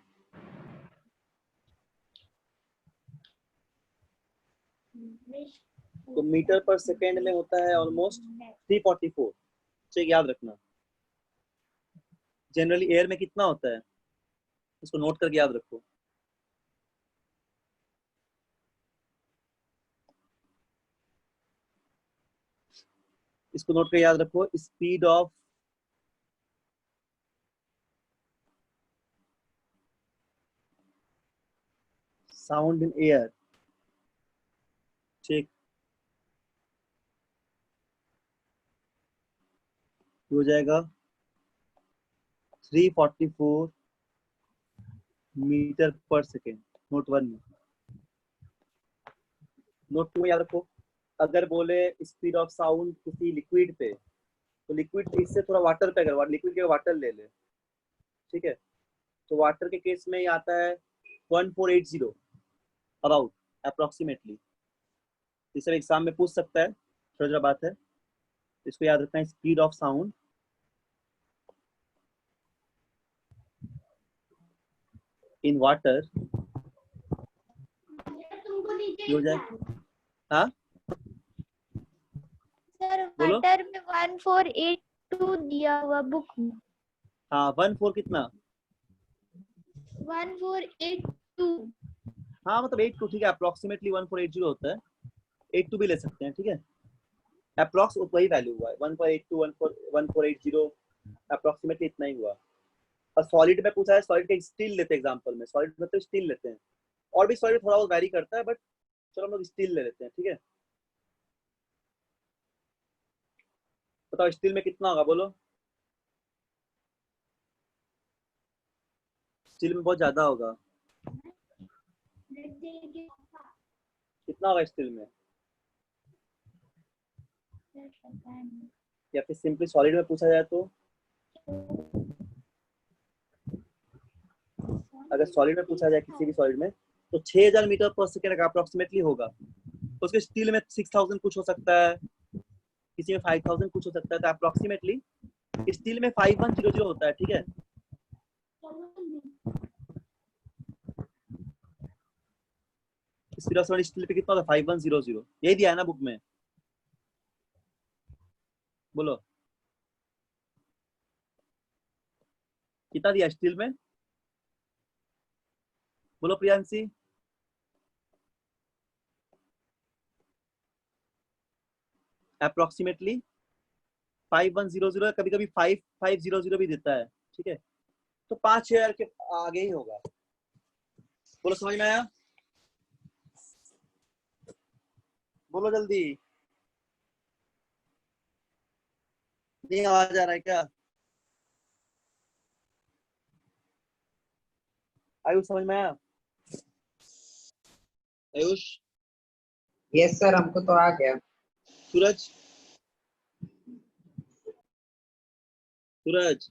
तो मीटर पर सेकंड में होता है ऑलमोस्ट 344। ठीक, याद रखना। जनरली एयर में कितना होता है, इसको नोट करके याद रखो। इसको नोट करके याद रखो, speed of sound in air. ठीक, हो जाएगा 344 मीटर पर सेकेंड। नोट 1 में, नोट 2 में याद रखो। अगर बोले स्पीड ऑफ साउंड किसी लिक्विड पे, तो लिक्विड इससे थोड़ा वाटर पे, अगर लिक्विड के वाटर ले ले, ठीक है, तो वाटर के केस में ये आता है 1480 अबाउट अप्रोक्सीमेटली। इसे एग्जाम में पूछ सकता है, थोड़ा जरा बात है, इसको याद रखना है। Speed of sound in water हो जाए, हाँ सर बोलो। वाटर में 1482 दिया हुआ बुक में। हाँ 14 कितना? 1482। हाँ मतलब 82, ठीक है, अप्रोक्सीमेटली 1480 होता है। 82 भी ले सकते हैं, ठीक है, अप्रोक्स वही वैल्यू हुआ है 1482 1480, अप्रोक्सीमेटली इतना ही हुआ। और सॉलिड में पूछा है, सॉलिड का स्टील लेते हैं एग्जांपल में, सॉलिड में तो स्टील लेते हैं, और भी सॉलिड थोड़ा बहुत वैरी करता है, बट चलो हम लोग स्टील ले लेते हैं। ठीक है, बताओ स्टील में कितना होगा, बोलो। स्टील में बहुत ज्यादा होगा। कितना होगा स्टील में? या फिर सिंपली सॉलिड में पूछा जाए तो? अगर सॉलिड में पूछा जाए किसी भी सॉलिड में तो 6000 मीटर पर सेकेंड का अप्रोक्सीमेटली होगा। उसके स्टील में 6000 कुछ हो सकता है, किसी में 5000 कुछ हो सकता है, तो अप्रोक्सीमेटली स्टील में 5100 होता है। ठीक है, स्पीड ऑफ साउंड स्टील पे कितना होता है? 5100। यही दिया है ना बुक में, बोलो कितना दिया स्टील में, बोलो प्रियांशी। अप्रोक्सीमेटली 5100, कभी कभी 5500 भी देता है। ठीक है, तो 5000 के आगे ही होगा। बोलो समझ में आया? बोलो जल्दी, नहीं आवाज आ रहा है क्या? आयुष समझ में आया? आयुष, यस सर, हमको तो आ गया। सूरज, सूरज,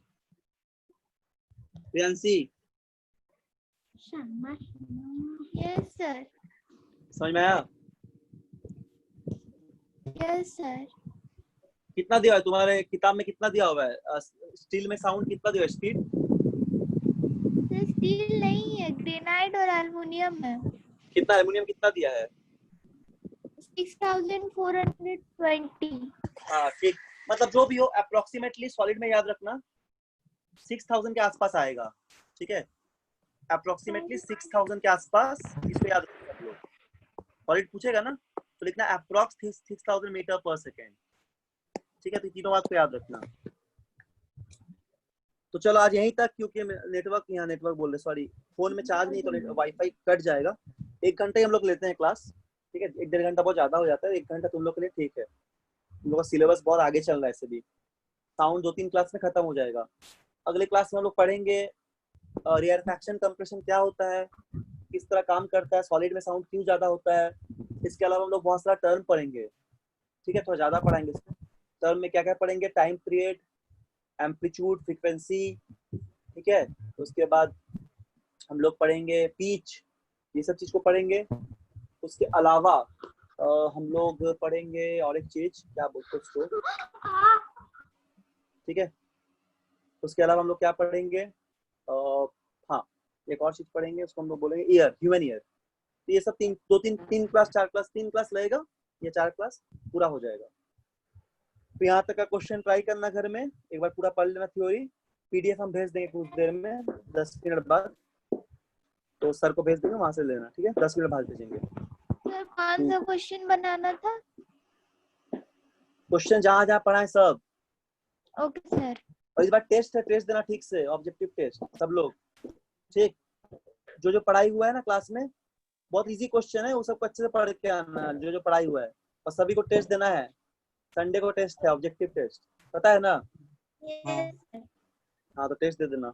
प्रियांशी, यस सर। समझ में आया? Yes sir. कितना दिया है तुम्हारे किताब में, कितना दिया हुआ है स्टील में साउंड कितना दिया है? स्टील सर स्टील नहीं है, ग्रेनाइट और एल्युमिनियम है। कितना, एल्युमिनियम कितना दिया है? 6420। हाँ ठीक, मतलब जो भी हो अप्रोक्सीमेटली सॉलिड में याद रखना 6000 के आसपास आएगा। ठीक है, अप्रोक्सीमेटली 6000 के आसपास, इसको याद रखना सब लोग। सॉलिड पूछेगा ना तो लिखना अप्रोक्स 6000 मीटर पर सेकेंड। ठीक है, तो तीनों बात को याद रखना। तो चलो आज यहीं तक, क्योंकि नेटवर्क, यहाँ नेटवर्क बोल रहे, सॉरी, फोन में चार्ज नहीं तो वाईफाई कट जाएगा। 1 घंटे ही हम लोग लेते हैं क्लास। ठीक है, 1-1.5 घंटा बहुत ज्यादा हो जाता है, 1 घंटा तुम लोग के लिए ठीक है। तुम लोग का सिलेबस बहुत आगे चल रहा है, ऐसे भी साउंड 2-3 क्लास में खत्म हो जाएगा। अगले क्लास में हम लोग पढ़ेंगे रेयरफैक्शन कंप्रेशन क्या होता है, किस तरह काम करता है, सॉलिड में साउंड क्यों ज्यादा होता है। इसके अलावा हम लोग बहुत सारा टर्म पढ़ेंगे। ठीक है, थोड़ा ज्यादा पढ़ाएंगे इसमें। टर्म में क्या क्या पढ़ेंगे? Time period, amplitude, frequency. ठीक है, उसके बाद हम लोग पढ़ेंगे पिच, ये सब चीज को पढ़ेंगे। उसके अलावा हम लोग पढ़ेंगे और एक चीज, क्या बोलते हैं उसको, ठीक है। उसके अलावा हम लोग क्या पढ़ेंगे? हाँ, एक और चीज पढ़ेंगे, उसको हम लोग बोलेंगे ईयर, ह्यूमन ईयर। तो ये सब 3 क्लास 4 क्लास 3 क्लास लगेगा, ये 4 क्लास पूरा हो जाएगा। तो यहाँ तक का क्वेश्चन ट्राई करना घर में, एक बार पूरा पढ़ लेना थ्योरी। पीडीएफ हम भेज देंगे कुछ देर में, 10 मिनट बाद। तो सर को भेज देंगे, वहां से लेना। ठीक है, 10 मिनट बाद भेजेंगे। सर कौन सा क्वेश्चन बनाना था? क्वेश्चन जहाँ जहाँ पढ़ा है सब। Okay sir. और इस बार टेस्ट है, टेस्ट देना ठीक से, ऑब्जेक्टिव टेस्ट सब लोग। ठीक, जो जो पढ़ाई हुआ है ना क्लास में, बहुत इजी क्वेश्चन है, वो सबको अच्छे से पढ़ के आना, जो जो पढ़ाई हुआ है। और सभी को टेस्ट देना है, संडे को टेस्ट है, ऑब्जेक्टिव टेस्ट, पता है ना? Yes sir. हाँ, तो टेस्ट दे देना।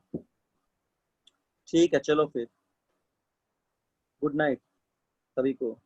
ठीक है, चलो फिर, गुड नाइट सभी को।